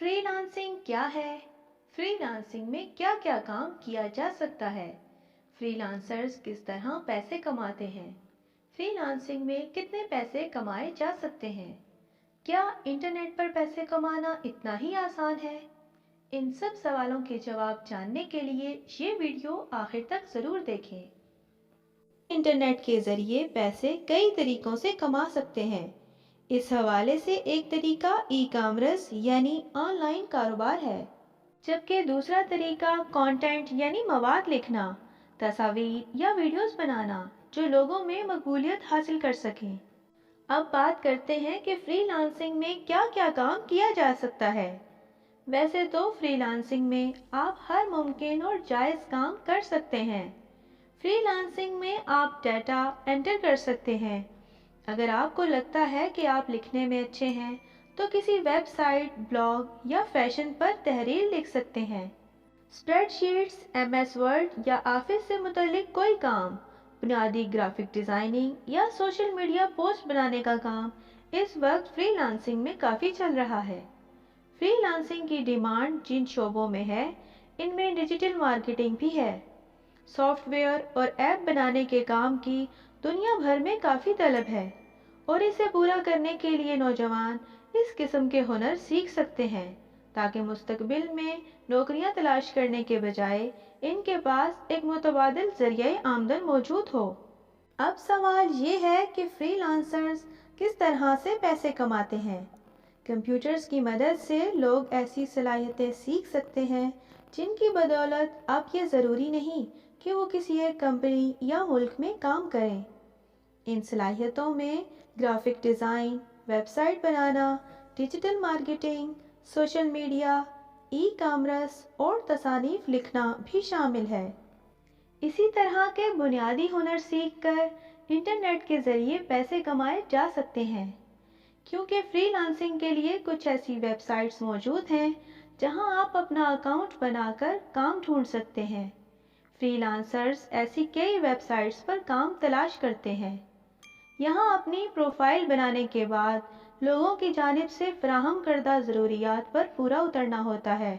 Freelancing क्या है? Freelancing में क्या क्या काम किया जा सकता है? फ्रीलांसर्स किस तरह पैसे कमाते हैं? फ्रीलांसिंग में कितने पैसे कमाए जा सकते हैं? क्या इंटरनेट पर पैसे कमाना इतना ही आसान है? इन सब सवालों के जवाब जानने के लिए ये वीडियो आखिर तक ज़रूर देखें। इंटरनेट के ज़रिए पैसे कई तरीकों से कमा सकते हैं। इस हवाले से एक तरीका ई कॉमर्स यानी ऑनलाइन कारोबार है, जबकि दूसरा तरीका कंटेंट यानी मवाद लिखना, तस्वीर या वीडियोस बनाना जो लोगों में मकबूलियत हासिल कर सकें। अब बात करते हैं कि फ्रीलांसिंग में क्या क्या काम किया जा सकता है। वैसे तो फ्रीलांसिंग में आप हर मुमकिन और जायज़ काम कर सकते हैं। फ्रीलांसिंग में आप डाटा एंटर कर सकते हैं। अगर आपको लगता है कि आप लिखने में अच्छे हैं तो किसी वेबसाइट, ब्लॉग या फैशन पर तहरीर लिख सकते हैं। स्प्रेडशीट्स, एमएस वर्ड या ऑफिस से मुतल्लिक कोई काम, बुनियादी ग्राफिक डिज़ाइनिंग या सोशल मीडिया पोस्ट बनाने का काम इस वक्त फ्रीलांसिंग में काफ़ी चल रहा है। फ्रीलांसिंग की डिमांड जिन शोबों में है, इनमें डिजिटल मार्केटिंग भी है। सॉफ्टवेयर और ऐप बनाने के काम की दुनिया भर में काफ़ी तलब है और इसे पूरा करने के लिए नौजवान इस किस्म के हुनर सीख सकते हैं ताकि मुस्तकबिल में नौकरियां तलाश करने के बजाय इनके पास एक मुतबादिल ज़रिया आमदन मौजूद हो। अब सवाल ये है कि फ्रीलांसर्स किस तरह से पैसे कमाते हैं। कंप्यूटर्स की मदद से लोग ऐसी सलाहियतें सीख सकते हैं जिनकी बदौलत अब ये ज़रूरी नहीं कि वो किसी एक कंपनी या मुल्क में काम करें। इन सलाहियतों में ग्राफिक डिज़ाइन, वेबसाइट बनाना, digital marketing, social media, e commerce और तसानीफ लिखना भी शामिल है। इसी तरह के बुनियादी हुनर सीखकर इंटरनेट के ज़रिए पैसे कमाए जा सकते हैं, क्योंकि फ्रीलांसिंग के लिए कुछ ऐसी वेबसाइट्स मौजूद हैं जहां आप अपना अकाउंट बनाकर काम ढूंढ सकते हैं। फ्रीलांसर्स ऐसी कई वेबसाइट्स पर काम तलाश करते हैं। यहाँ अपनी प्रोफाइल बनाने के बाद लोगों की जानिब से फराहम करदा ज़रूरियात पर पूरा उतरना होता है।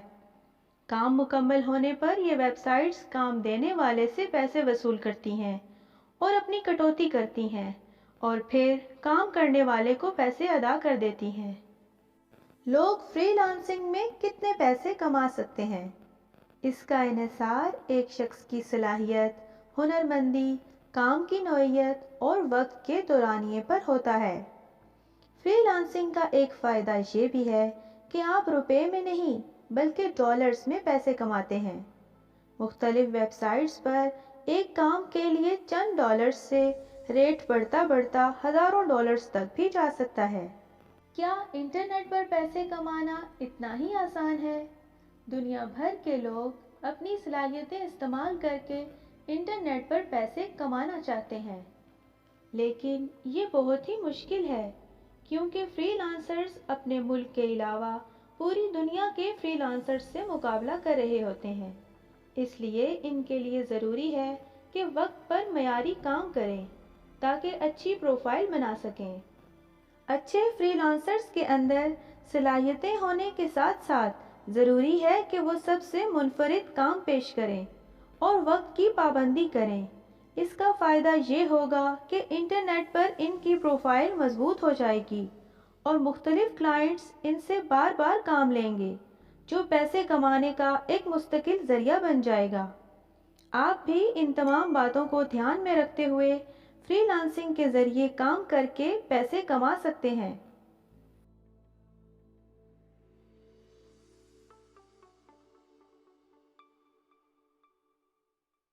काम मुकम्मल होने पर ये वेबसाइट्स काम देने वाले से पैसे वसूल करती हैं और अपनी कटौती करती हैं और फिर काम करने वाले को पैसे अदा कर देती हैं। लोग फ्रीलांसिंग में कितने पैसे कमा सकते हैं? इसका इन्हिसार एक शख्स की सलाहियत, हुनरमंदी, काम की नौइयत और वक्त के दौरानिए पर होता है। फ्रीलांसिंग का एक फ़ायदा ये भी है कि आप रुपए में नहीं बल्कि डॉलर्स में पैसे कमाते हैं। मुख्तलिफ वेबसाइट्स पर एक काम के लिए चंद डॉलर्स से रेट बढ़ता बढ़ता हज़ारों डॉलर्स तक भी जा सकता है। क्या इंटरनेट पर पैसे कमाना इतना ही आसान है? दुनिया भर के लोग अपनी सलाहियतें इस्तेमाल करके इंटरनेट पर पैसे कमाना चाहते हैं, लेकिन ये बहुत ही मुश्किल है क्योंकि फ्रीलांसर्स अपने मुल्क के अलावा पूरी दुनिया के फ्रीलांसर्स से मुकाबला कर रहे होते हैं। इसलिए इनके लिए ज़रूरी है कि वक्त पर मयारी काम करें ताकि अच्छी प्रोफाइल बना सकें। अच्छे फ्रीलांसर्स के अंदर सलाहियतें होने के साथ साथ ज़रूरी है कि वो सबसे मुनफरिद काम पेश करें और वक्त की पाबंदी करें। इसका फ़ायदा ये होगा कि इंटरनेट पर इनकी प्रोफाइल मजबूत हो जाएगी और मुख्तलिफ क्लाइंट्स इनसे बार बार काम लेंगे, जो पैसे कमाने का एक मुस्तकिल ज़रिया बन जाएगा। आप भी इन तमाम बातों को ध्यान में रखते हुए फ्रीलांसिंग के ज़रिए काम करके पैसे कमा सकते हैं।